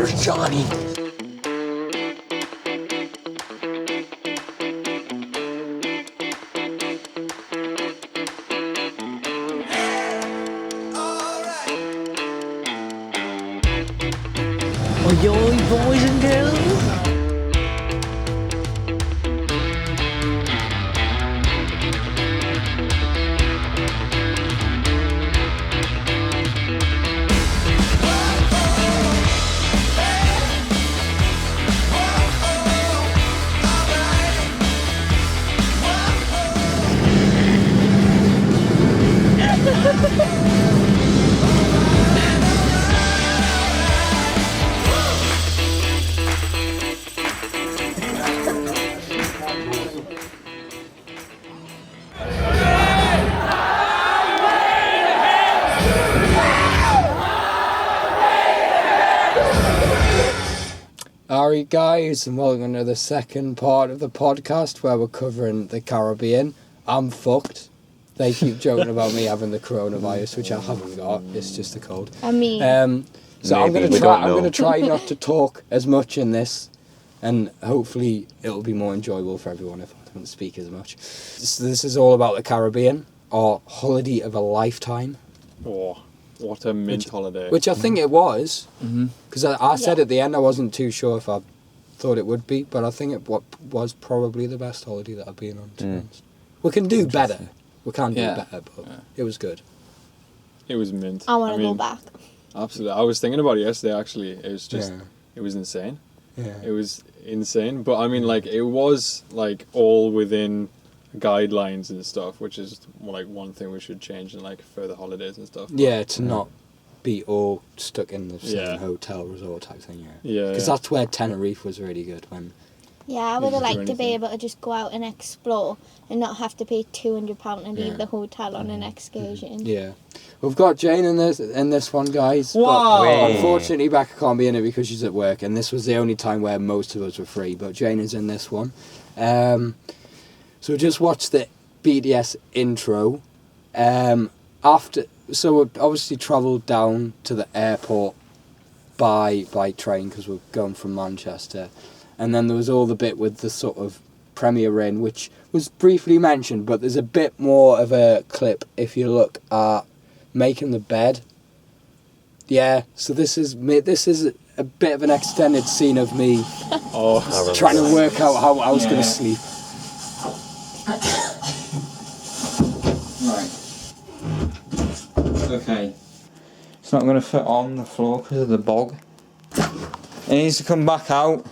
There's Johnny. Oi, oi, boys and girls. Alright guys, and welcome to the second part of the podcast where we're covering the Caribbean. I'm fucked. They keep joking about me having the coronavirus, which I haven't got. It's just a cold. I mean, so I'm gonna try not to talk as much in this, and hopefully it'll be more enjoyable for everyone if I don't speak as much. So this is all about the Caribbean, our holiday of a lifetime. Oh, what a mint holiday! Which I think it was, because I said at the end I wasn't too sure if I thought it would be, but I think it was probably the best holiday that I've been on. To be honest. We can do better. We can do better, but it was good. It was mint. I want to go back. Absolutely. I was thinking about it yesterday, actually. It was just, it was insane. Yeah. It was insane. But I mean, like, it was, like, all within guidelines and stuff, which is, like, one thing we should change in, like, further holidays and stuff. Yeah, to not be all stuck in the same hotel resort type thing, Yeah. Because that's where Tenerife was really good when... Yeah, I would have liked to be anything. able to just go out and explore and not have to pay £200 and leave the hotel on an excursion. Yeah. We've got Jane in this one, guys. Wow! But unfortunately, Becca can't be in it because she's at work, and this was the only time where most of us were free, but Jane is in this one. So we just watched the BDS intro. So we obviously travelled down to the airport by train because we're going from Manchester. And then there was all the bit with the sort of Premier Inn, which was briefly mentioned, but there's a bit more of a clip if you look at making the bed. Yeah, so this is a bit of an extended scene of me trying to work out how I was going to sleep. Right. Okay. It's not going to fit on the floor because of the bog. It needs to come back out.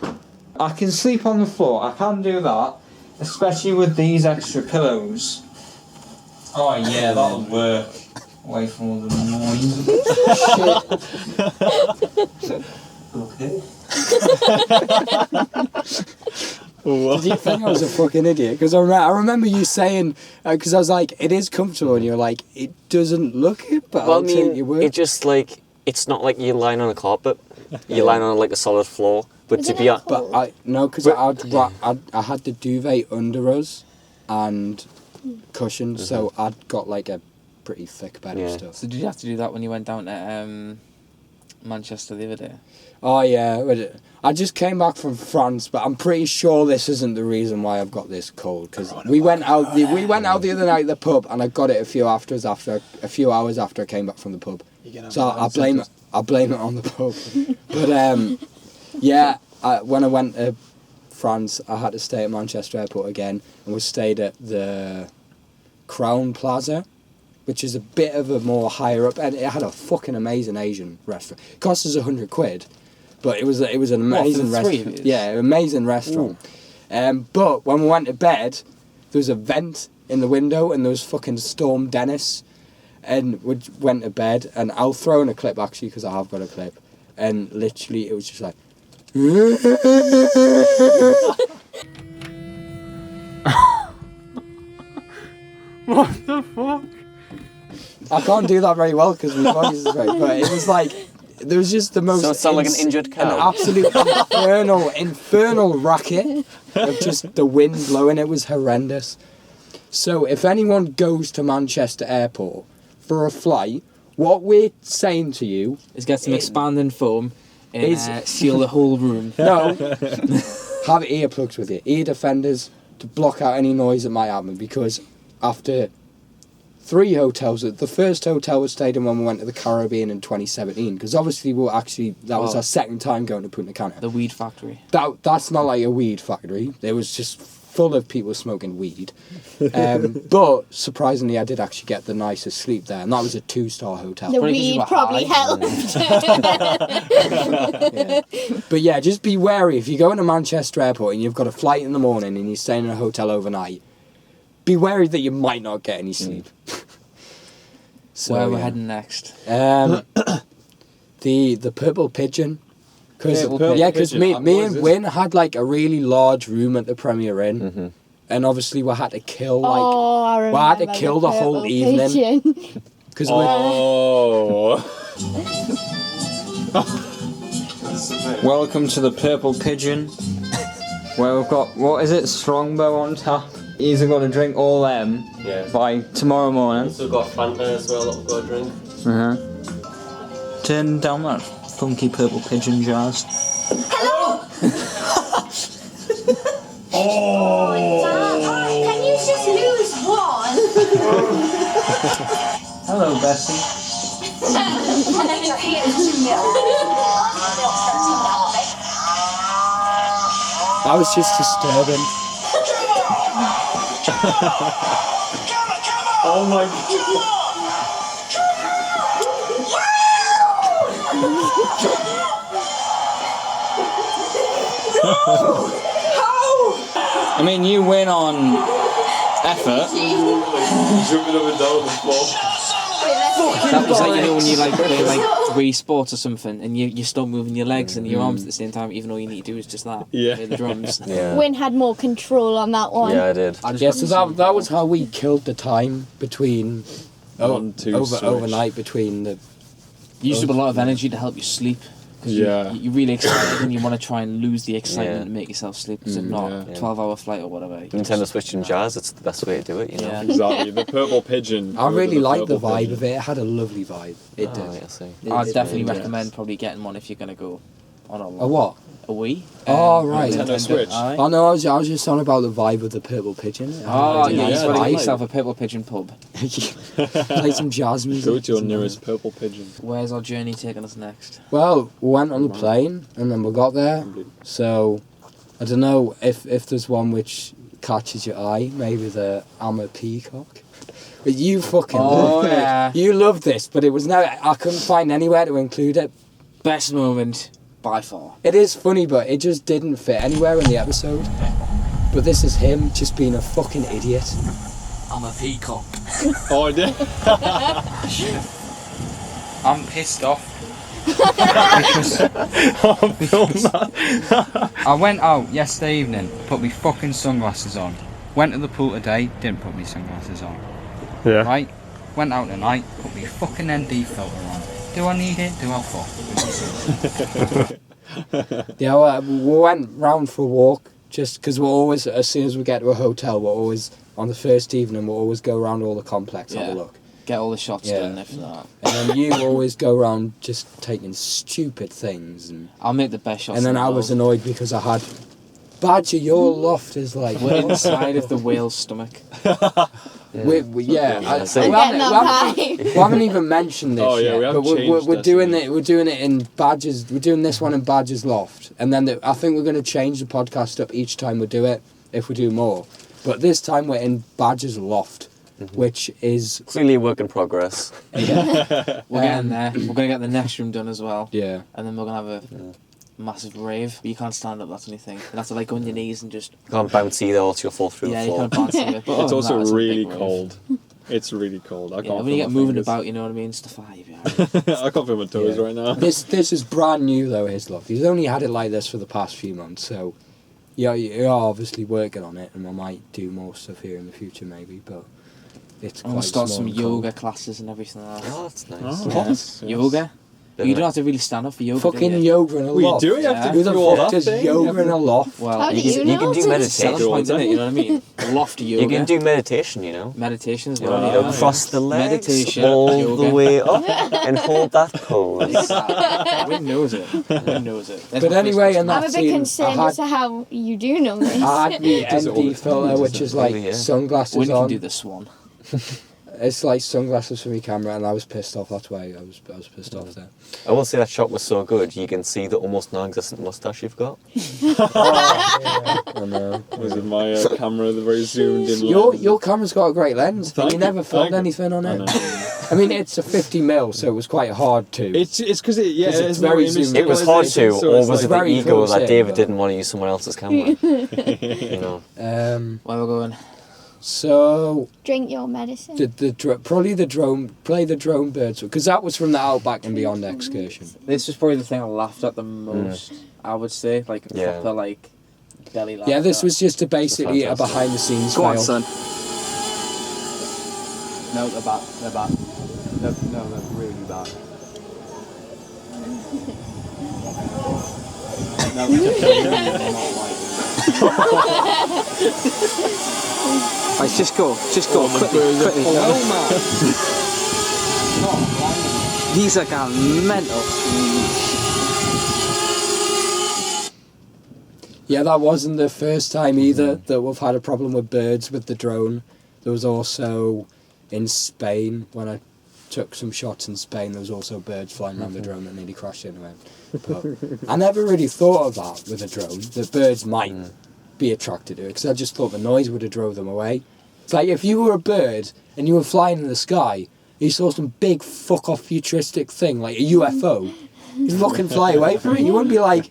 I can sleep on the floor, I can do that, especially with these extra pillows. Oh yeah, that'll work. Away from all the noise. Okay. Did you think I was a fucking idiot? Because I remember you saying, because I was like, it is comfortable, and you're like, it doesn't look it, but I'll take your word. It just like, it's not like you're lying on a carpet, you're lying on like a solid floor. But to be honest, because I had the duvet under us and cushions, so I'd got like a pretty thick bed of stuff. So did you have to do that when you went down to Manchester the other day? Oh yeah, I just came back from France, but I'm pretty sure this isn't the reason why I've got this cold. Because we went out the other night at the pub, and I got it a few hours after I came back from the pub. So I blame it on the pub. But yeah, when I went to France, I had to stay at Manchester Airport again, and we stayed at the Crown Plaza, which is a bit of a more higher up, and it had a fucking amazing Asian restaurant. It cost us £100, but it was an amazing restaurant. Yeah, amazing restaurant. But when we went to bed, there was a vent in the window, and there was fucking Storm Dennis, and we went to bed, and I'll throw in a clip actually because I have got a clip, and literally it was just like. What the fuck? I can't do that very well because my voice is great, but it was like, there was just the most... So it sounded like an injured cow? An absolute infernal racket of just the wind blowing. It was horrendous. So if anyone goes to Manchester Airport for a flight, what we're saying to you... is get some expanding foam and seal the whole room. No. Have earplugs with you. Ear defenders to block out any noise that might happen, because after 3 hotels, the first hotel we stayed in when we went to the Caribbean in 2017, because obviously that was our second time going to Punta Cana. The weed factory. That's not like a weed factory. It was just full of people smoking weed. But surprisingly, I did actually get the nicest sleep there, and that was a 2-star hotel. The Probably 'cause you weed were probably high. helped. But yeah, just be wary if you go into Manchester Airport and you've got a flight in the morning and you're staying in a hotel overnight. Be wary that you might not get any sleep. So, Where we're heading next? the Purple Pigeon. Because me and Winn had like a really large room at the Premier Inn, and obviously we had to kill I had to remember kill the whole Purple evening. Pigeon. Because Welcome to the Purple Pigeon, where we've got, what is it, Strongbow on tap. He's got to drink all them by tomorrow morning. Also got Fanta as well that we've got to drink. Turn down that funky Purple Pigeon jazz. Can you just lose one? Hello, Bessie. that was just disturbing. Oh my god. I mean, you win on effort. Jumping up and down on the floor. That was like, you know, when you like play like Wii Sports or something, and you stop moving your legs and your arms at the same time, even all you need to do is just that. Yeah. Play the drums. Yeah. Winn had more control on that one. Yeah, I did. So that was how we killed the time between overnight between the. You used up a lot of energy to help you sleep. Because you're really excited and you want to try and lose the excitement and make yourself sleep. Because if not, 12-hour flight or whatever. Nintendo Switch and jazz, it's the best way to do it, you know? Yeah. Exactly. The Purple Pigeon. I really liked the Purple vibe Pigeon. of it. It had a lovely vibe. It did. I see. I'd definitely did. recommend probably getting one if you're going to go on A what? a Wii. Oh, right. Nintendo Switch. Aye. Oh no, I was just on about the vibe of the Purple Pigeon. Oh, yeah, you yeah, want to right. get yourself a Purple Pigeon pub. Play some jazz music. Go to your nearest Purple Pigeon. Where's our journey taking us next? Well, we went on the plane and then we got there. So, I don't know if there's one which catches your eye. Maybe the Amma Peacock. But you fucking love it. You love this, but it was I couldn't find anywhere to include it. Best moment by far. It is funny, but it just didn't fit anywhere in the episode. But this is him just being a fucking idiot. I'm a peacock. Oh, I did. I'm pissed off. I went out yesterday evening, put my fucking sunglasses on. Went to the pool today, didn't put my sunglasses on. Yeah. Right? Went out tonight, put my fucking ND filter on. Do I need it? Do I fuck? Yeah, we went round for a walk just because we're always, as soon as we get to a hotel, we're always, on the first evening, we'll always go around all the complex, have a look. Get all the shots Yeah. done if that. And then you always go around just taking stupid things. And I'll make the best shots. then in the I was world. annoyed because I had, Badger, your loft is like... We're inside of the whale's stomach. We I'm getting that vibe. we haven't even mentioned this Oh, yeah, yet, we have but changed we're doing Destiny. it. We're doing it in Badger's. We're doing this one in Badger's loft, and then I think we're going to change the podcast up each time we do it if we do more. But this time we're in Badger's loft, which is Clearly a work in progress. We're getting there. We're gonna get the next room done as well. yeah. And then we're gonna have a massive rave. But you can't stand up, that's the only thing. You have to like go on your knees and just You can't bounce either, or you'll fall through yeah, the you floor. can't bounce it. But It's other than also that, it's a really big rave. cold. It's really cold. I can't Yeah, when feel you get my moving fingers. about, you know what I mean, stuff like that. I can't feel my toes Yeah. right now. This is brand new though. His loft. He's only had it like this for the past few months, so yeah, you're obviously working on it, and I might do more stuff here in the future maybe, but it's I'm quite gonna start small some and cold. yoga classes and everything like that. Oh, that's nice. Oh, Yeah. yes. Yoga? You don't have to really stand up for yoga. Fucking do you? yoga in a We loft. do you have to Who the do all fuck that does thing? yoga in a loft? Well, How do you You know? can do it's a meditation. selling point, isn't it? You know what I mean? Loft yoga. You can do meditation, you know. meditation as You well. know, You know? cross the legs Meditation, all yoga. the way up and hold that pose. Winn knows it. Winn knows it. That's But my anyway, first and I'm that a bit scene, concerned as to how you do know this. I had the Does it all ND the filter, time, which does is it? like Really, yeah. sunglasses Winn can on. do the swan. It's like sunglasses for my camera, and I was pissed off. That's why I was pissed off there. I will say that shot was so good, you can see the almost non-existent moustache you've got. I know. Was it my camera, the very zoomed in Your camera's got a great lens, but Thank you you, never filmed thank you. anything on I it. know. I mean, it's a 50mm, so it was quite hard to. It's because it, yeah, 'Cause it's it's very very zoomed It was hard to, so or it's was it like- the very ego close that in, David but- didn't want to use someone else's camera? You know. Where we're going? So Drink your medicine. probably the drone birds, because that was from the Outback and Beyond excursion. This was probably the thing I laughed at the most. I would say, like Yeah. proper like belly laugh. Yeah, this was just basically a fantastic. behind the scenes Go on, fail. son. No, they're bad. They're bad. No, they're really bad. No, they're not like. Right, just go, quickly. No, man. These are going mental. Yeah, that wasn't the first time either that we've had a problem with birds with the drone. There was also in Spain, when I took some shots in Spain, there was also birds flying around the drone that nearly crashed into it. But I never really thought of that with a drone, that birds might be attracted to it, because I just thought the noise would have drove them away. It's like if you were a bird and you were flying in the sky, you saw some big fuck-off futuristic thing, like a UFO, you'd fucking fly away from it. You wouldn't be like,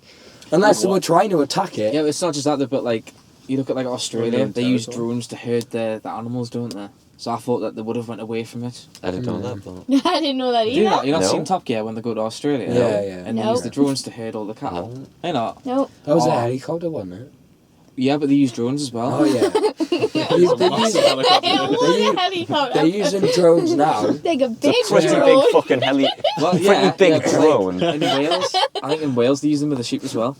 unless they were trying to attack it. Yeah, but it's not just that, but like, you look at like Australia, they use territory. drones to herd the animals, don't they? So I thought that they would have went away from it. I didn't know that, but... I didn't know that Do you either. not? You're not No. seen Top Gear when they go to Australia? Yeah, yeah. And they No. use the drones to herd all the cattle. No. I know. No. That was Oh. a helicopter, wasn't it? Yeah, but they use drones as well. Oh, yeah. Massive helicopter. It was a helicopter. They're using drones now. Like a big Pretty drone. big fucking Well, pretty big but, like, drone. in Wales, I think in Wales they use them with the sheep as well.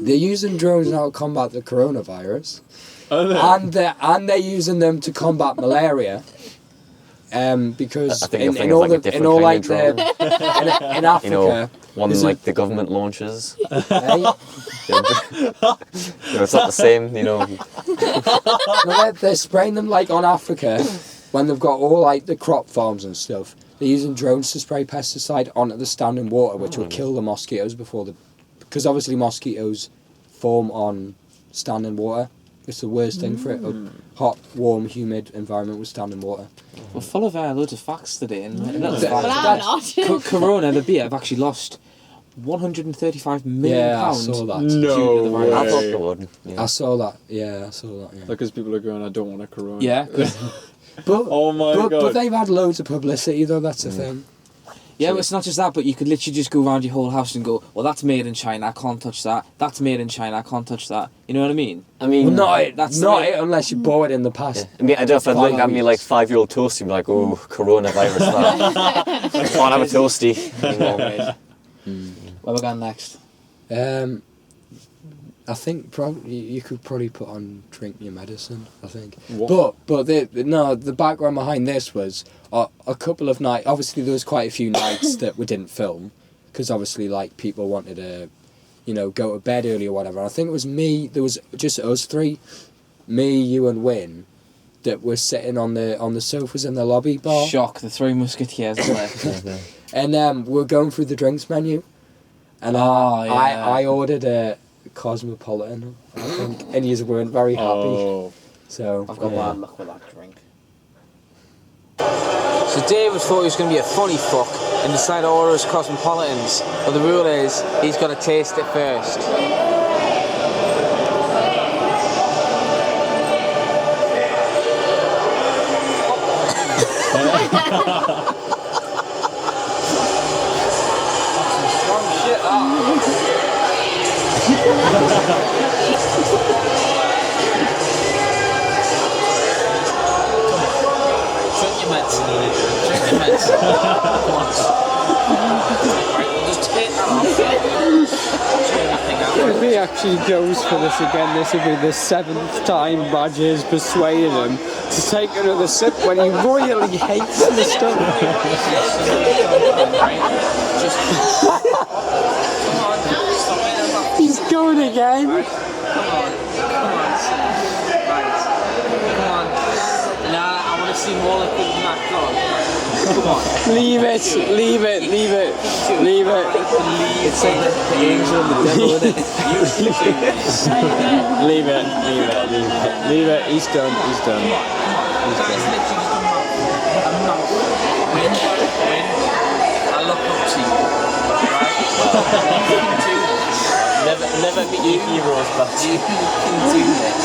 They're using drones now to combat the coronavirus. Oh, no. And they're using them to combat malaria. Because I think you're in thinking all of like a the, in different all kind like of drone. in Africa, You know, one is it- like the government launches. eh? It's not the same, you know. No, they're spraying them like on Africa when they've got all like the crop farms and stuff. They're using drones to spray pesticide onto the standing water, which will kill the mosquitoes because obviously mosquitoes form on standing water. It's the worst thing for it. A hot, warm, humid environment with standing water. We're full of loads of facts today. And little But But facts. I'm not. Corona, the beer, have actually lost £135 million Yeah, I saw that. due to the No virus. I thought way. they would. Yeah. I saw that. Yeah, I saw that. Yeah. Because people are going, I don't want a corona. Yeah, 'cause- But, Oh my but god. they've had loads of publicity though. That's the thing. yeah, but it's not just that, but you could literally just go around your whole house and go, well, that's made in China, I can't touch that. That's made in China, I can't touch that. You know what I mean? I mean, Well, not it. That's Not the way- it unless you bought it in the past. I mean, I don't know if I'd look at me like Five 5-year-old toasty and be like, oh, coronavirus, that. I can't have a toasty. You know. Where we're going next? I think probably you could probably put on drink your medicine. I think, What? but the background behind this was a couple of nights. Obviously, there was quite a few nights that we didn't film because obviously, like people wanted to, go to bed early or whatever. I think it was me. There was just us three, me, you, and Winn, that were sitting on the sofas in the lobby bar, Shock, the Three Musketeers are left. and we're going through the drinks menu, and Oh, yeah. I ordered a Cosmopolitan, I think, and you weren't very happy. Oh. So I've got yeah. bad luck with that drink. So David thought he was going to be a funny fuck and decided to order his Cosmopolitans. But the rule is, he's got to taste it first. Drink your medicine, Drink your medicine. Come on. actually goes for this again, this will be the 7th time Badger has persuaded him to take another sip when he royally hates the stuff. He's going again. Come on. Nah, I want to see more liquid than that. Come on. Leave it. It's like the angel and the devil, isn't it? Leave it. He's done. Winn, I look up to you. Right? Never meet your heroes, but You can do this.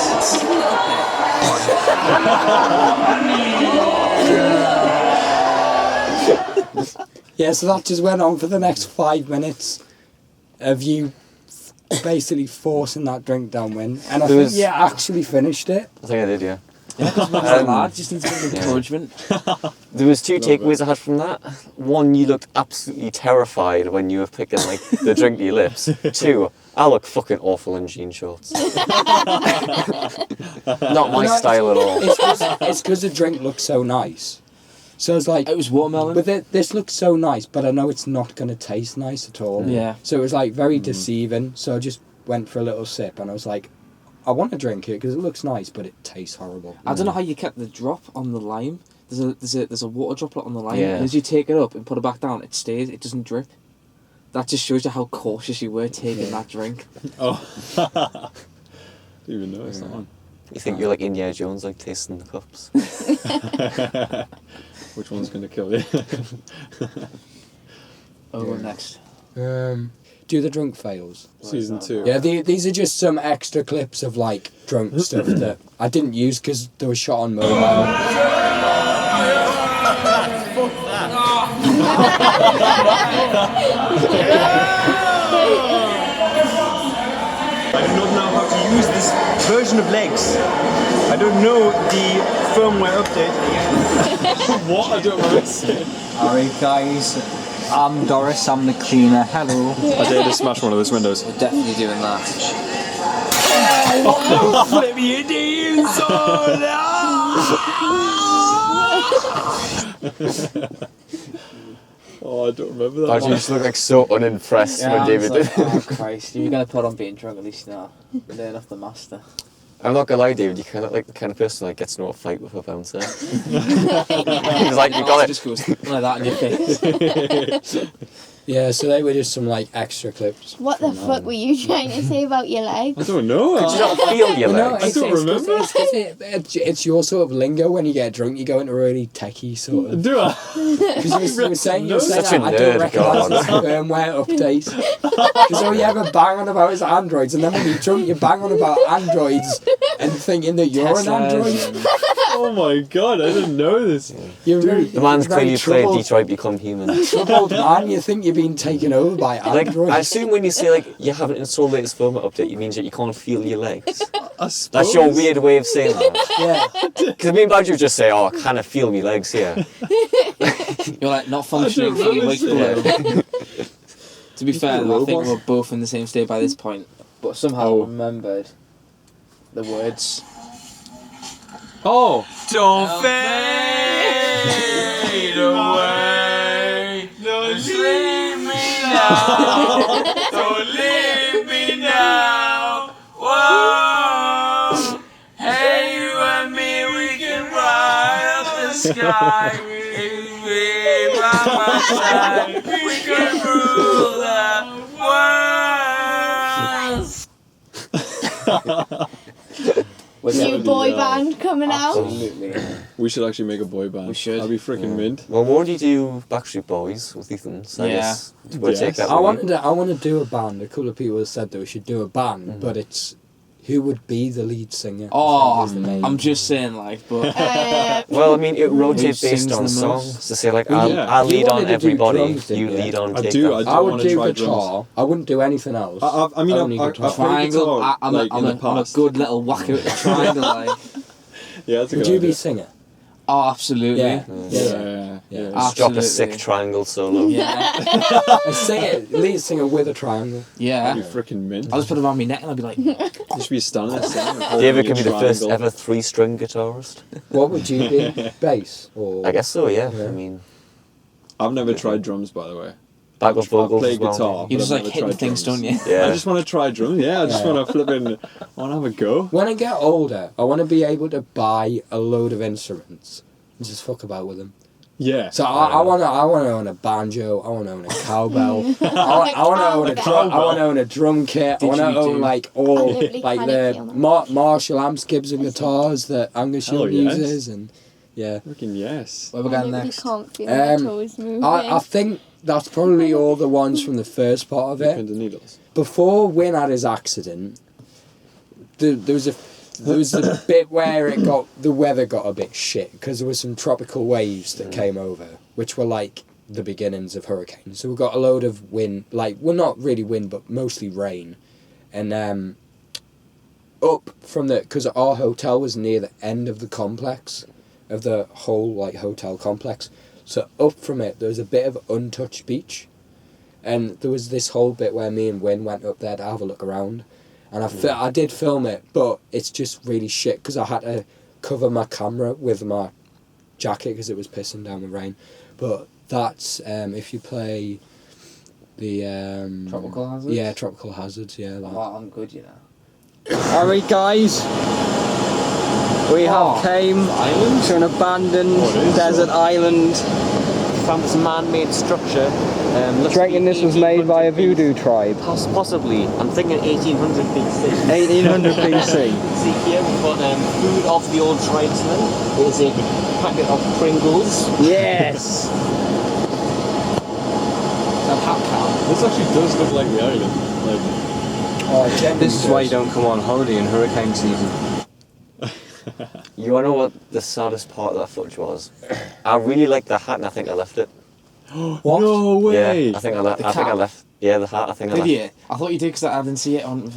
Yeah, so that just went on for the next 5 minutes of you basically forcing that drink down, Winn. And I think you actually finished it. I think I did, yeah. Lad just needs a bit of encouragement. There was 2 takeaways I had from that. One, you looked absolutely terrified when you were picking like the drink to your lips. 2, I look fucking awful in jean shorts. Not my style at all. It's because the drink looks so nice. So it's like, It was watermelon. but this looks so nice, but I know it's not going to taste nice at all. Yeah. So it was like very deceiving. So I just went for a little sip and I was like, I want to drink it because it looks nice, but it tastes horrible. I don't know how you kept the drop on the lime. There's a water droplet on the lime. Yeah. And as you take it up and put it back down, it stays. It doesn't drip. That just shows you how cautious you were taking that drink. Oh. Didn't even notice that one. You think you're like Indiana Jones, like tasting the cups. Which one's going to kill you? Next. Do the drunk fails. Season 2. Yeah, these are just some extra clips of like drunk stuff that I didn't use because they were shot on mobile. I do not know how to use this version of legs. I don't know the firmware update. What? I don't know what it's saying. Alright guys, I'm Doris, I'm the cleaner, hello. I dare to smash one of those windows. We're definitely doing that. Flip your knees Oh, I don't remember that. I just look like so unimpressed when David did. Oh Christ, you're gonna put on being drunk at least now. Learn off the master. I'm not gonna lie, David, you kind of like the kind of person that gets into a fight with a bouncer. It's like, you got it. Just goes like that in your face. Yeah, so they were just some like extra clips. What the fuck were you trying to say about your legs? I don't know. Did you not feel your No, legs? I don't remember. It's your sort of lingo when you get drunk. You go into a really techie sort of. Do I? Because you were saying Such a I don't nerd, recognise God. the firmware update. Because all you ever bang on about is Androids, and then when you're drunk, you bang on about Androids and thinking that you're an Android. Oh my god, I didn't know this. You're very, The man's very clearly played troubled, Detroit Become Human. troubled man. You think you're being taken over by Like, Androids. I assume when you say like you haven't installed the latest firmware update, you means that you can't feel your legs. I That's your weird way of saying that. Yeah. Because me and Badger would just say, "Oh, I kind of feel my legs here." You're like not functioning for your week below. To be fair, though, I think we're both in the same state by this point, but somehow remembered the words. Oh! Don't fade away. Don't leave me now. Don't leave me now. Whoa. Hey, you and me, we can ride up the sky. We by my side. We can rule the world. New boy band coming out. Absolutely. We should actually make a boy band. We should. That'd be freaking mint. Well, we already do Backstreet Boys with Ethan, so I guess we'll take that. I one. want to do a band. A couple of people have said that we should do a band, but it's who would be the lead singer? Oh, is the main- I'm just saying, like, but Well, I mean, it rotates Who based sings on the songs. most? To say, like, Yeah. I'll You lead on wanted to do everybody, drums, didn't you you? lead on I take do, that. I would wanna do try guitar. I wouldn't do anything else. I mean, Only I've guitar. played triangle. guitar, I'm like, in the a past. good little whacker at the triangle. Like. Yeah, that's a Would good you idea. be singer? Oh, absolutely. Yeah. Yeah. Yeah. Just drop a Absolutely. sick triangle solo. Yeah. Lead singer with a triangle. Yeah. You freaking mint. I'll just put it around my neck and I'll be like, You should be standing there singing. holding David your could be the first triangle. ever 3-string guitarist. What would you be? Bass or? I guess so, yeah. Yeah. I mean, I've never tried drums, by the way. backup I vocals play as well. guitar. you but just I've like never hitting tried things, drums. don't you? Yeah. I just want to try drums. Yeah, I just want to I want to have a go. When I get older, I want to be able to buy a load of instruments and just fuck about with them. Yeah. So I want to own a banjo. I want to own a cowbell. I want to own a drum. I want to own a drum kit. I want to own like all literally like can't the feel them. Marshall amps, Gibson guitars that Angus Hell Young yes. uses, and yeah. Freaking yes. Where we I going literally next? can't feel my Um, toes moving. I think that's probably all the ones from the first part of it. Pins and needles. Before Winn had his accident, there was a bit where the weather got a bit shit because there was some tropical waves that came over, which were like the beginnings of hurricanes. So we got a load of wind, not really wind, but mostly rain, and up from because our hotel was near the end of the complex, of the whole like hotel complex. So up from it, there was a bit of untouched beach. And there was this whole bit where me and Winn went up there to have a look around. And I did film it, but it's just really shit because I had to cover my camera with my jacket because it was pissing down with rain. But that's if you play the... Tropical Hazards? Yeah, Tropical Hazards, yeah. That. Well, I'm good, you know. Alright guys, we have came Island? to an abandoned Oh, it is, desert island. Found this man-made structure. Do you reckon this was made by a voodoo tribe? Possibly. I'm thinking 1800 BC. 1800 BC. See here, we've got food of the old tribesmen. There's a packet of Pringles. Yes! This actually does look like the island. Like, This is why you don't come on holiday in hurricane season. You wanna know what the saddest part of that footage was? I really liked the hat and I think I left it. What? no way. Yeah, I think I cap? left. Yeah, the hat. I think I Did left. you? I thought you did because I didn't see it on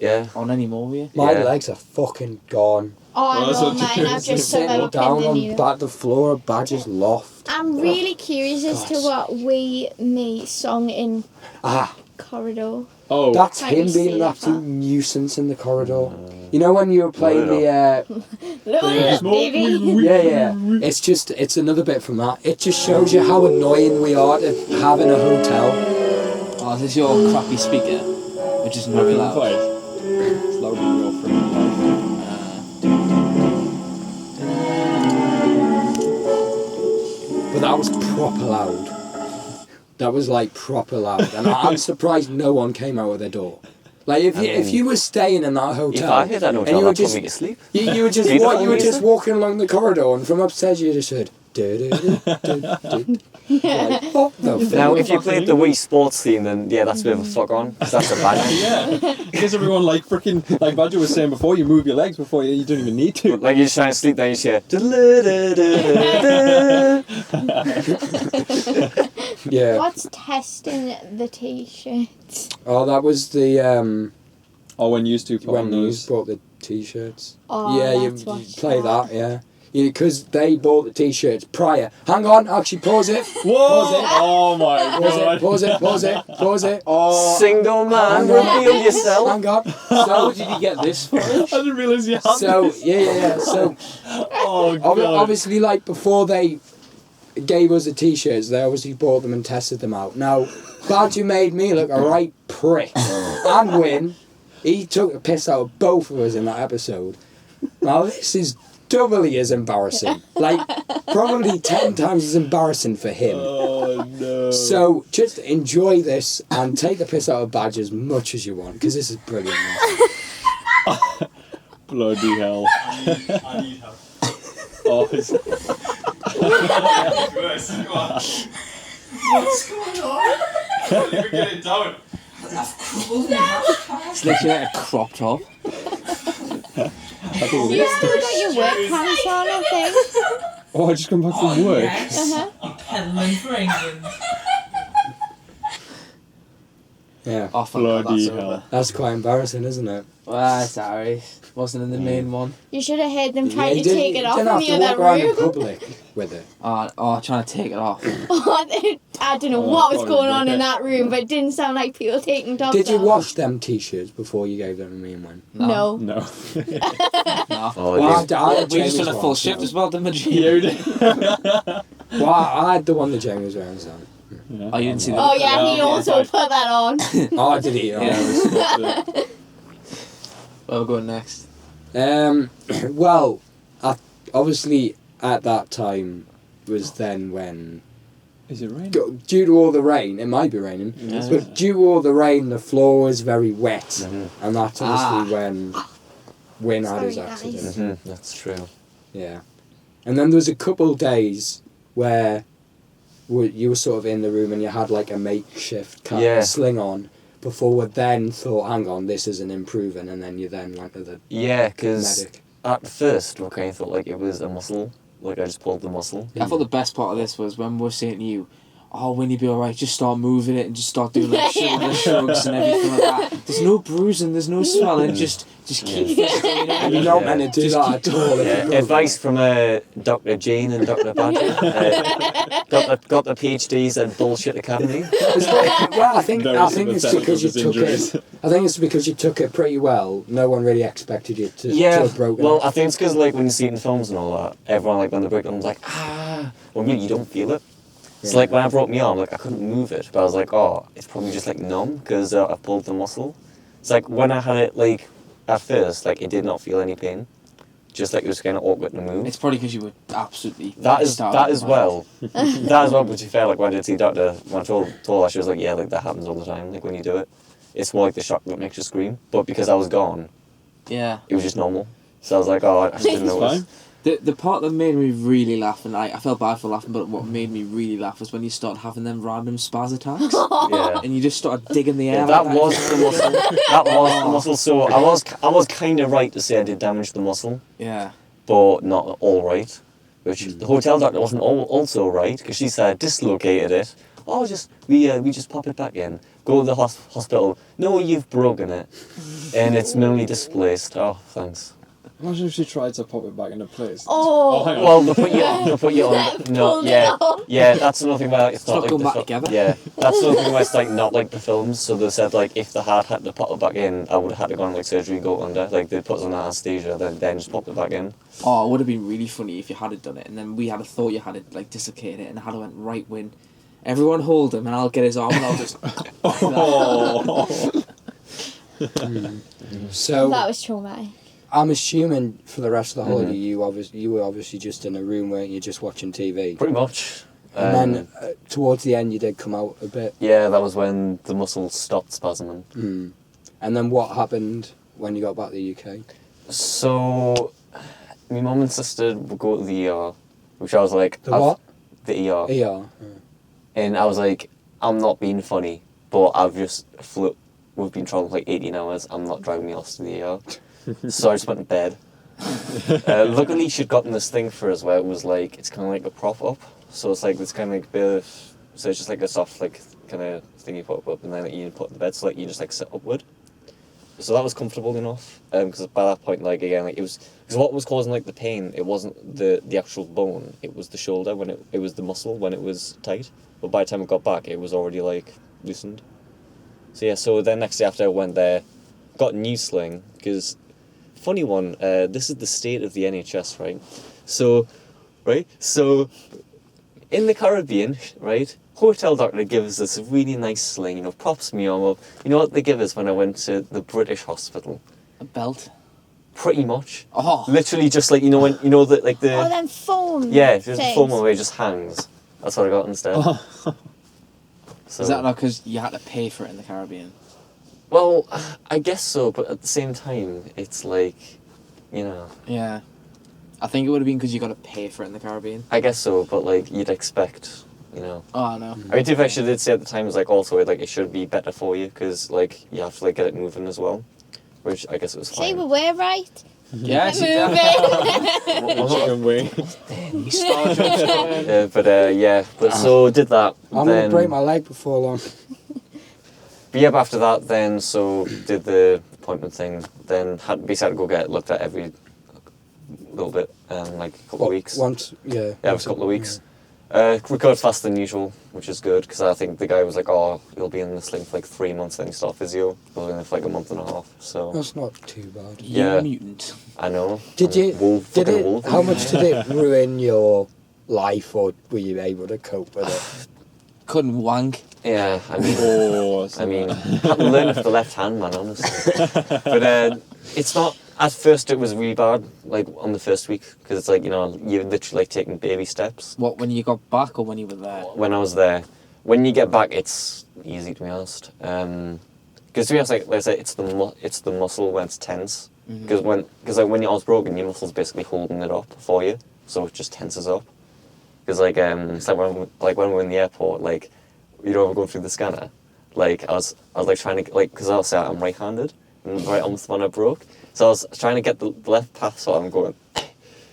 Yeah. on any more of you. My Yeah. legs are fucking gone. Oh, that's I know what mine. you I've just Sitting somehow down pinned in on you. the floor of Badger's loft. I'm really curious as to what me song in Ah, corridor. Oh, that's Can't him you being see an it, absolute Pat? nuisance in the corridor. You know when you were playing Load the... Look at it, baby. Yeah. It's another bit from that. It just shows you how annoying we are to have in a hotel. Oh, is this your crappy speaker? Which is very loud. quiet. It's louder than your freaking life. But that was proper loud. That was like proper loud. And I'm surprised no one came out of their door. Like if you were staying in that hotel, If I heard that and hotel, you were that'd put just me to sleep. you were just Do you know you were what just I mean? walking along the corridor, and from upstairs you just heard. Like, what the fuck? Now, if you played the Wii Sports theme, then yeah, that's a bit of a fuck on. 'Cause that's a bad Yeah, because everyone like freaking like Badger was saying before, you move your legs before you don't even need to. Like you just try and sleep, then you just hear. Yeah. What's testing the t-shirts? Oh, that was the Oh, when you used to put on when you those. bought the t-shirts. Oh, Yeah, you let's watch play that. Yeah. Because they bought the t-shirts prior. Hang on, actually pause it. Whoa! Oh my god! Pause it. Oh, Single man, reveal yourself. Hang on. How did you get this footage? I didn't realise you had So this. yeah. So Oh god! obviously, like before they gave us the t-shirts, they obviously bought them and tested them out. Now, Badger made me look a right prick, and Winn, he took the piss out of both of us in that episode. Now this is doubly as embarrassing, like probably 10 times as embarrassing for him. Oh no! So just enjoy this and take the piss out of Badger as much as you want, because this is brilliant. Bloody hell! I need help. Oh, it's... Worse. Go on. What's going on? I can't even get it down. It's literally like a crop top. You still got your work pants on, I think. Oh, I just come back from work. Yes. I'm peddling for England. Yeah, Oh, fuck, that's Bloody over. hell! that's quite embarrassing, isn't it? Well, sorry. Wasn't in the main one. You should have heard them Yeah, trying you to didn't- take it you off didn't in have the to walk other around in room. public with it. Trying to take it off. I don't know what was going on in that room, but it didn't sound like people taking tops Did you off. wash them t-shirts before you gave them to me and when? No. No. No. Oh, Well, yeah. I had We just Jamie's done a full one, shift so- as well, didn't we? Well, I had the one that Jamie was wearing, so. Oh, you didn't see that? Oh yeah, he also put that on. Oh, did he? Yeah. Where we're going next? Well, obviously at that time was then when, Is it raining? due to all the rain, it might be raining, but due to all the rain, the floor was very wet, and that's obviously when Winn had his Sorry, accident. That's true. Yeah, and then there was a couple days where you were sort of in the room and you had like a makeshift kind Yeah. of sling on. Before we then thought, hang on, this isn't improving, and then you then went to the Yeah, because medic. at first we kind of thought like it was a muscle. Like I just pulled the muscle. I thought the best part of this was when we were saying to you, oh, when you be alright, just start moving it and just start doing like shoulder shrugs and everything like that. There's no bruising, there's no swelling, just keep physically, you know? And you're not Yeah. meant to do that at all. Yeah, advice from Dr. Jane and Dr. Badger. Got the PhDs at Bullshit Academy. Well, I think Very it's because you sympathetic took with his it. I think it's because you took it pretty well. No one really expected you to Yeah, have broken well, it. I think it's because like when you see it in films and all that, everyone like when they break it, like well, you don't feel it. It's like when I broke my arm, like I couldn't move it, but I was like, oh, it's probably just like numb because I pulled the muscle. It's like when I had it like at first, like it did not feel any pain, just like it was kind of awkward to move. It's probably because you were absolutely... That as starving, well. That as well, but to be fair, like when I did see doctor, when I told her, she was like, yeah, like that happens all the time, like when you do it. It's more like the shock that makes you scream. But because I was gone, Yeah. it was just normal. So I was like, oh, I just didn't It's notice. fine. The part that made me really laugh, and I felt bad for laughing, but what made me really laugh was when you started having them random spaz attacks, Yeah. and you just started digging the air. Yeah, that was the muscle. That was the muscle. So I was kind of right to say I did damage the muscle, Yeah. but not all right. Which the hotel doctor wasn't also right because she said dislocated it. Oh, we just pop it back in. Go to the hospital. No, you've broken it, and it's minimally displaced. Oh, thanks. Imagine if she tried to pop it back into place. Oh. hang on. Well, they put you on. No, Pulled it yeah, off. yeah. That's another thing where it's not not like going the back together. Yeah, that's another thing where it's like not like the films. So they said like if the heart had to pop it back in, I would have had to go on like surgery, go under. Like they put us on anesthesia, then just pop it back in. Oh, it would have been really funny if you had done it, and then we had a thought you had it like dislocated it, and I had went right Winn. Everyone hold him, and I'll get his arm, and I'll just. So That was traumatic. I'm assuming for the rest of the holiday, you were obviously just in a room, weren't you, just watching TV? Pretty much. And then towards the end, you did come out a bit. Yeah, that was when the muscles stopped spasming. And then what happened when you got back to the UK? So, my mum and sister would go to the ER, which I was like, The what? The ER. ER. And I was like, I'm not being funny, but I've just we've been traveling for like 18 hours. I'm not driving the ass to the ER. So I just went to bed. Luckily, she'd gotten this thing for us where it was like, it's kind of like a prop up. So it's like this kind of like bit of, so it's just like a soft like kind of thing you put up and then like, you put in the bed so like you just like sit upward. So that was comfortable enough because by that point like again like it was, because what was causing like the pain, it wasn't the actual bone, it was the shoulder when it was the muscle when it was tight. But by the time I got back, it was already like loosened. So yeah, so then next day after I went there, got a new sling because. Funny one, this is the state of the NHS, right? So in the Caribbean, right, hotel doctor gives us a really nice sling, you know, props me arm up. You know what they give us when I went to the British hospital? A belt. Pretty much. Oh. Literally just like, you know, when, you know, the, like the... Oh, then foam. yeah, just a things. foam where it just hangs. That's what I got instead. So, Is that not because you had to pay for it in the Caribbean? well, I guess so, but at the same time, it's like, you know... Yeah. I think it would have been because you got to pay for it in the Caribbean. I guess so, but like, you'd expect, you know... Oh, no. I mean, to be fair, she did say at the time, was like, also, like, it should be better for you, because, like, you have to, like, get it moving as well. Which, I guess it was See, fine. we were right. Yeah, Keep she it moving. Chicken wing. Yeah, but so did that. I'm then, going to break my leg before long. But yeah, but after that, then, so did the appointment thing. Then had to go get it looked at every little bit, like a couple of weeks. Once, yeah. Yeah, it was a couple of weeks. Recovered faster than usual, which is good, because I think the guy was like, "Oh, you'll be in this thing for like 3 months, then you start physio." I was in there for like a month and a half, so... That's not too bad. Yeah. You're a mutant. I know. Did I'm you? a wolf, Did fucking it? wolf. How much did it ruin your life, or were you able to cope with it? Couldn't wank. Yeah, I mean... Oh, I mean, I had to learn with the left hand, man, honestly. But it's not... At first it was really bad, like on the first week, because it's like, you know, you're literally like taking baby steps. What, when you got back or when you were there? When I was there. When you get back, it's easy, to be honest. Because to be honest, like I said, it's the muscle when it's tense. Because when your arm's broken, your muscle's basically holding it up for you, so it just tenses up. Because like it's like when we were in the airport, like, you know, we're going through the scanner. Like I was like trying to, like, because obviously I'm right-handed, and the right arm's the one I broke. So I was trying to get the left path, so I'm going.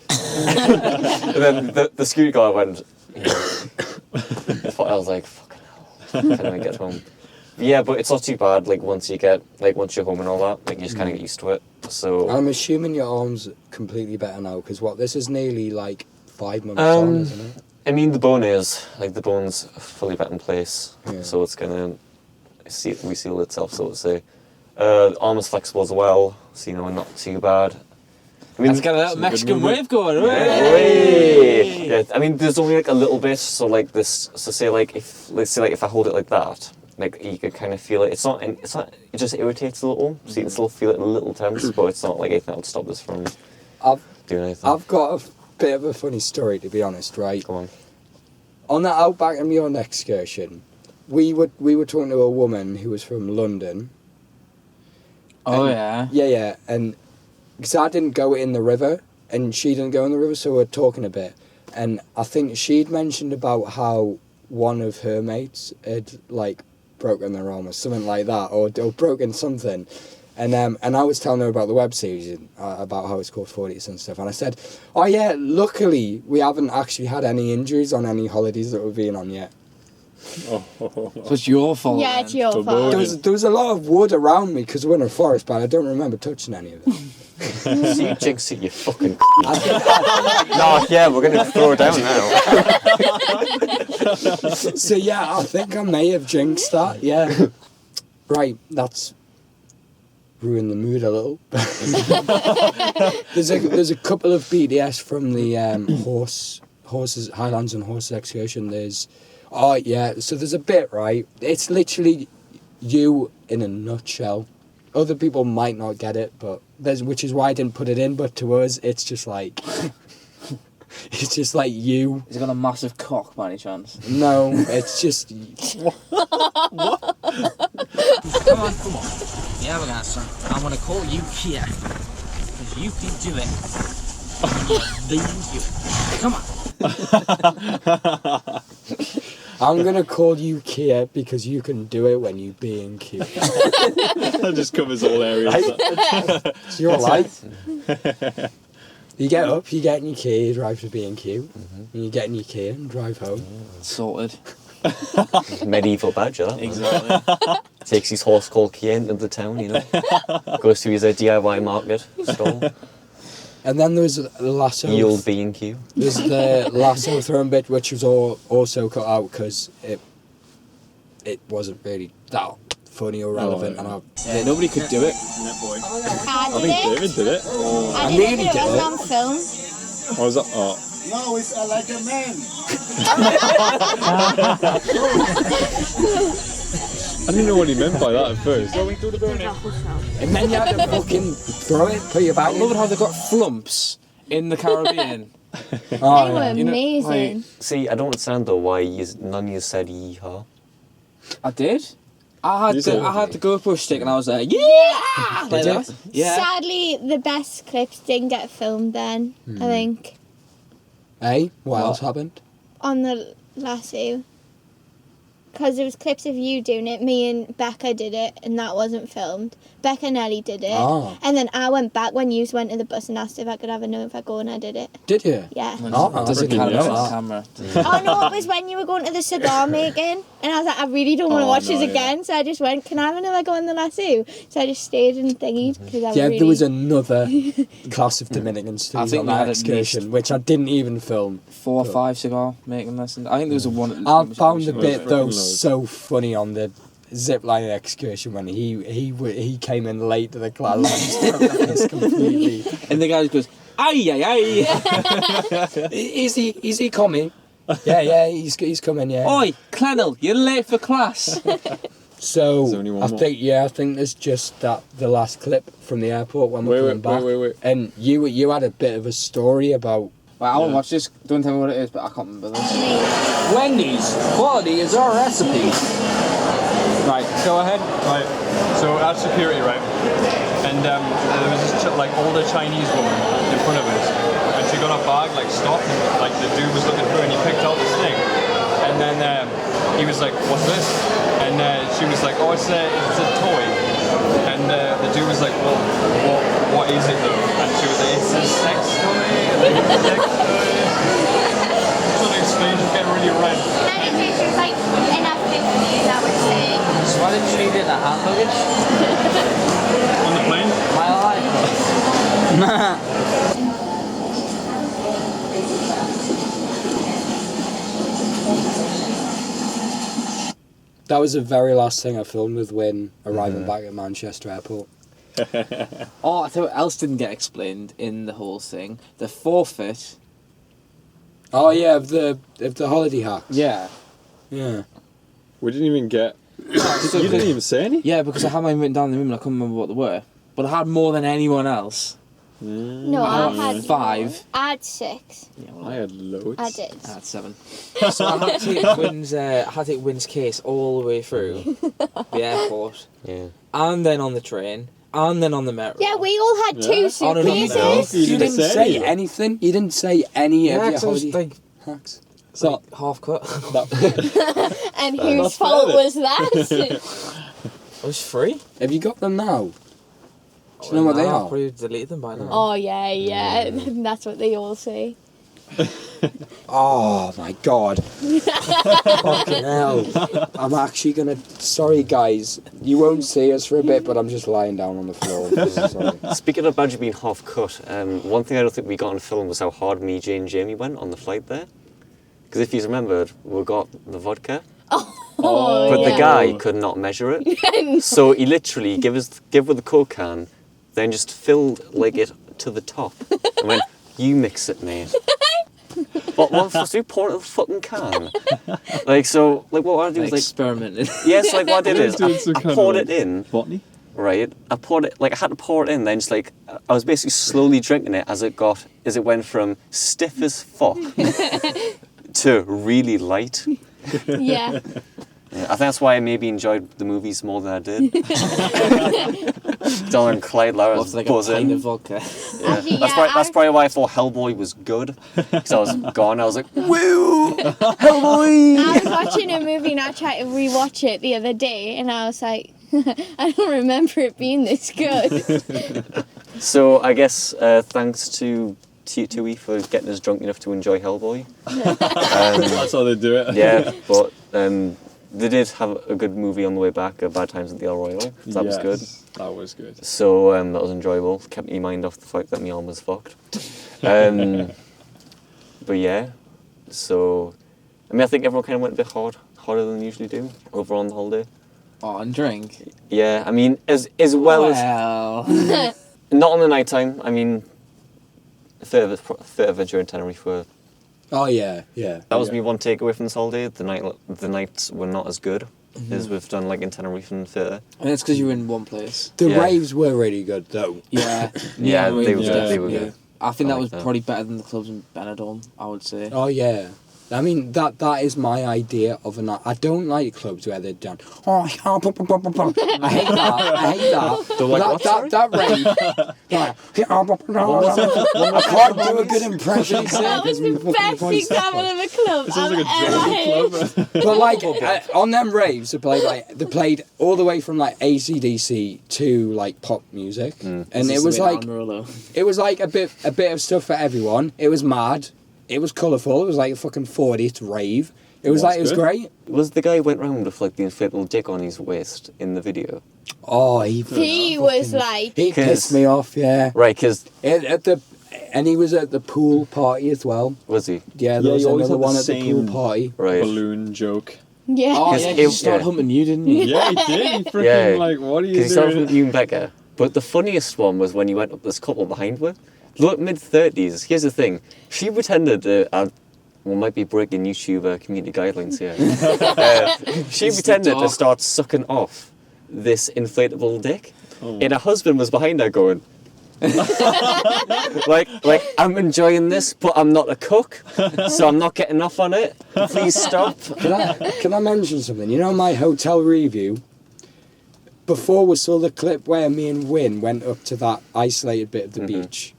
And then the security guard went. You know, I was like, fucking hell, can't even get home. Yeah, but it's not too bad. Like once you're home and all that, like you just kind of get used to it. So I'm assuming your arm's completely better now, because this is nearly like 5 months on, isn't it? I mean, the bone's fully back in place, Yeah. so it's gonna reseal itself, so to say. The arm is flexible as well, so you know, not too bad. I mean, Let's get a little Mexican wave going. Yeah, I mean, there's only like a little bit, so like this. So say like if I hold it like that, like you can kind of feel it. It's not. It just irritates a little, so you can still feel it a little tense, but it's not like anything that would stop this from doing anything. I've got a bit of a funny story, to be honest. Right. Go on. On the Outback and Beyond excursion, we were talking to a woman who was from London. Oh, and, yeah, and because I didn't go in the river and she didn't go in the river, so we were talking a bit, and I think she'd mentioned about how one of her mates had like broken their arm or something like that, or broken something, and I was telling her about the web series and, about how it's called 40s and stuff, and I said, oh yeah, luckily we haven't actually had any injuries on any holidays that we've been on yet. Oh. So it's your fault. Yeah, it's your So fault. There was a lot of wood around me because we're in a forest, but I don't remember touching any of it. So you jinx it, you fucking. No, yeah, we're gonna throw it down now. So yeah, I think I may have jinxed that. Yeah, right. That's ruined the mood a little. There's a couple of BDS from the horses Highlands and Horses excursion. So there's a bit, right? It's literally you in a nutshell. Other people might not get it, but which is why I didn't put it in. But to us, it's just like it's just like you. Has he got a massive cock by any chance? No, it's just. Come on. Yeah, we're gonna son. I'm gonna call you Kia. Because you can do it. Come on. I'm gonna call you Kia because you can do it when you being cute. That just covers all areas. It's your life. You get up, you get in your Kia, you drive to being cute, and you get in your Kia and drive home. Sorted. Medieval badger, that. Exactly. Takes his horse called Kia into the town, you know. Goes to his DIY market stall. And then there was the lasso. Yield B&Q. There's the lasso throwing bit, which was also cut out because it wasn't really that funny or relevant. Oh, Yeah, nobody could do it. I think David did it. I did it. It was on film. What was that? Oh. No, it's like a man. I didn't know what he meant by that at first. And then you had to fucking throw it, put your back I love it how they've got flumps in the Caribbean. They were You know, amazing. See, I don't understand though why none of you said yeehaw. I did. I You said- had the GoPro stick and I was like, yeah! Like Did that. Yeah. Sadly, the best clips didn't get filmed then, I think, Hey, what else happened? on the lasso. because there was clips of you doing it. Me and Becca did it, and that wasn't filmed. Becca and Ellie did it. Oh. And then I went back when you went to the bus and asked if I could have a note go, and I did it. Did you? Yeah. Oh, Does it I count didn't as know a that. camera? Oh no, it was when you were going to the cigar making, and I was like, I really don't want to watch this yeah. again, so I just went, can I have another go in the lasso? So I just stayed and thingied because I was Yeah, really... there was another class of Dominican I students think on we that had at excursion, which I didn't even film. 4 or 5 cigar making lessons. I think there was a one. I found the Loads, bit though loads. so funny on the zipline excursion when he came in late to the class and just broke the piss completely. And the guy just goes, "Aye, aye, aye." Is he coming? Yeah, he's coming. Yeah. Oi, Clennell, you're late for class. So There's only one I more. think there's just the last clip from the airport when we're coming back. Wait. And you had a bit of a story about. Well, I want to watch this. Don't tell me what it is, but I can't remember this. Wendy's, quality is our recipe. Right, go ahead. Right, so at security, right, and there was this older Chinese woman in front of us, and she got her bag stopped, and the dude was looking through, and he picked out this thing, and then he was like, "What's this?" And she was like, "Oh, it's a toy," and the dude was like, "Well, what is it though?" And she was like, "It's a sex toy." Sex toy. Something strange, getting really red. Meditation was like enough 50s, I would say. So why didn't you leave it in the hand luggage? On the plane. My life. That was the very last thing I filmed with Winn arriving back at Manchester Airport. Oh, I tell you what else didn't get explained in the whole thing. The forfeit. Oh yeah, of the holiday hacks. Yeah. Yeah. We didn't even get. You didn't even say any. Yeah, because I had mine written down in the room and I couldn't remember what they were. But I had more than anyone else. No, I had 5. I had 6. Yeah, well, I had loads. I did. I had 7. So I had to take Wynn's case all the way through the airport, Yeah. and then on the train, and then on the metro. Yeah, we all had 2 Oh, no, no, no. suitcases. You You didn't didn't say say anything. You did't say any Yeah, of your 'cause I was holiday like, hacks. so half cut. And That's whose fault fair. was that? It was free. Have you got them now? Do you know what they I've are? probably deleted them by now. Oh, yeah. That's what they all say. Oh my god. Fucking hell. I'm actually gonna. Sorry guys, you won't see us for a bit, but I'm just lying down on the floor. Sorry. Speaking of Badger being half cut, one thing I don't think we got on film was how hard me, Jay and Jamie went on the flight there. Because if you remembered, we got the vodka, Oh, but yeah. the guy could not measure it. So he literally give with the Coke can, then just filled it to the top, and went, "You mix it, mate." What am I supposed to do? Pour it in the fucking can? What I do is Experimented. yes, what I did is Doing some I kind poured of, it in. Botany. Right, I poured it I had to pour it in. Then I was basically slowly drinking it as it went from stiff as fuck to really light. Yeah. Yeah, I think that's why I maybe enjoyed the movies more than I did. Donald and Clyde Lara was Like a pint of buzzing. vodka. Yeah. Actually, That's probably why I thought Hellboy was good. Because I was gone. I was like, woo, Hellboy. I was watching a movie and I tried to rewatch it the other day and I was like, I don't remember it being this good. So I guess thanks to Tui for getting us drunk enough to enjoy Hellboy. That's how they do it. Yeah, but they did have a good movie on the way back, Bad Times at the El Royale. So that was good. That was good. So that was enjoyable. Kept my mind off the fact that my arm was fucked. But yeah, so I think everyone kind of went a bit harder than they usually do over on the holiday. Oh, and drink. Yeah, I mean as well as not on the night time. I mean, further during Tenerife were. Oh yeah. That was me one takeaway from this holiday. The nights were not as good as we've done in Tenerife and Further. And it's because you were in one place. The Yeah. raves were really good though. Yeah. Yeah, they were definitely good. I think I that like was that. probably better than the clubs in Benidorm, I would say. Oh yeah. I mean, that is my idea of a night. I don't like clubs where they're done. Oh, I hate that. I hate that. Don't like what, sorry? That rave. I can't do a good impression. That was the best example of a club It sounds like a I've ever drunken heard. club. But like on them raves, they played all the way from like AC/DC to like pop music, and it was like a bit of stuff for everyone. It was mad. It was colourful. It was like a fucking 40th rave. It was great. Was the guy who went round with like the inflatable dick on his waist in the video? Oh, he was like... He pissed me off, yeah. Right, because... And he was at the pool party as well. Was he? Yeah, there was you always another had one the at the pool same party. Right. balloon joke. Yeah. Oh, yeah, he started humping you, didn't he? Yeah, he did. He freaking like, what are you Because he started doing? from Ewan Becker. But the funniest one was when he went up this couple behind her. Look, mid-30s. Here's the thing. She pretended to... might be breaking YouTube community guidelines here. She pretended to start sucking off this inflatable dick. And her husband was behind her going... like I'm enjoying this, but I'm not a cook, so I'm not getting off on it. Please stop. Can I mention something? You know my hotel review? Before we saw the clip where me and Winn went up to that isolated bit of the beach.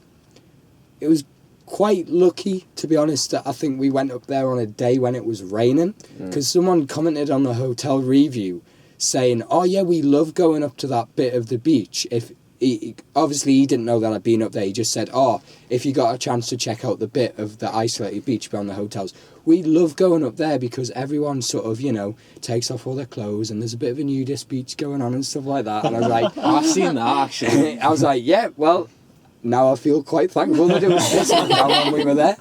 It was quite lucky, to be honest, that I think we went up there on a day when it was raining, because someone commented on the hotel review saying, oh yeah, we love going up to that bit of the beach. Obviously he didn't know that I'd been up there. He just said, oh, if you got a chance to check out the bit of the isolated beach beyond the hotels, we love going up there because everyone sort of, you know, takes off all their clothes and there's a bit of a nudist beach going on and stuff like that. And I was like, I've seen that actually. I was like, yeah, well, now I feel quite thankful that it was this when we were there.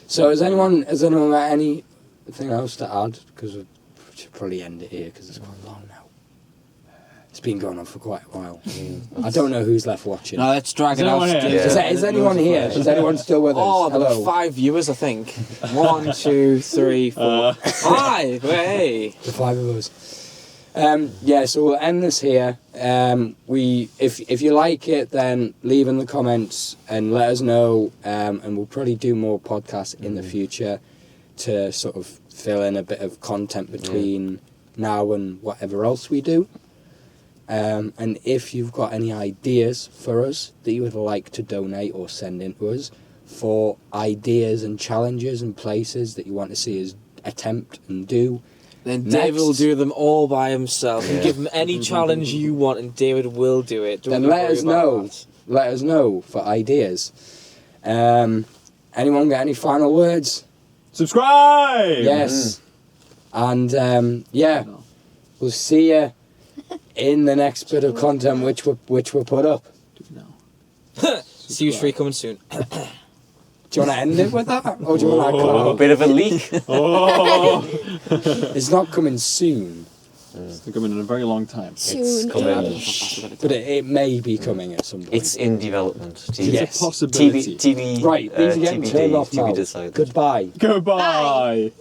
So has anyone got anything else to add? Because we should probably end it here because it's gone long now. It's been going on for quite a while. I don't know who's left watching. No, let's drag it out. Is anyone here? Is anyone still with us? Oh, there Hello. were 5 viewers, I think. 1, 2, 3, 4, 5. Hey. The 5 of us. Yeah, so we'll end this here. If you like it, then leave in the comments and let us know. And we'll probably do more podcasts in the future to sort of fill in a bit of content between now and whatever else we do. And if you've got any ideas for us that you would like to donate or send in to us for ideas and challenges and places that you want to see us attempt and do, then David will do them all by himself and give him any challenge you want, and David will do it. Then let us know. Let us know for ideas. Anyone got any final words? Subscribe! Yes. And we'll see you in the next bit of content which we'll put up. Series 3 coming soon. Do you want to end it with that? Or do you want to A bit of a leak. It's not coming soon. It's coming in a very long time. Soon. But it may be coming at some point. It's in development. Yes. It's a possibility. TV. Right, these are getting turned off now. TV decided. Goodbye. Goodbye.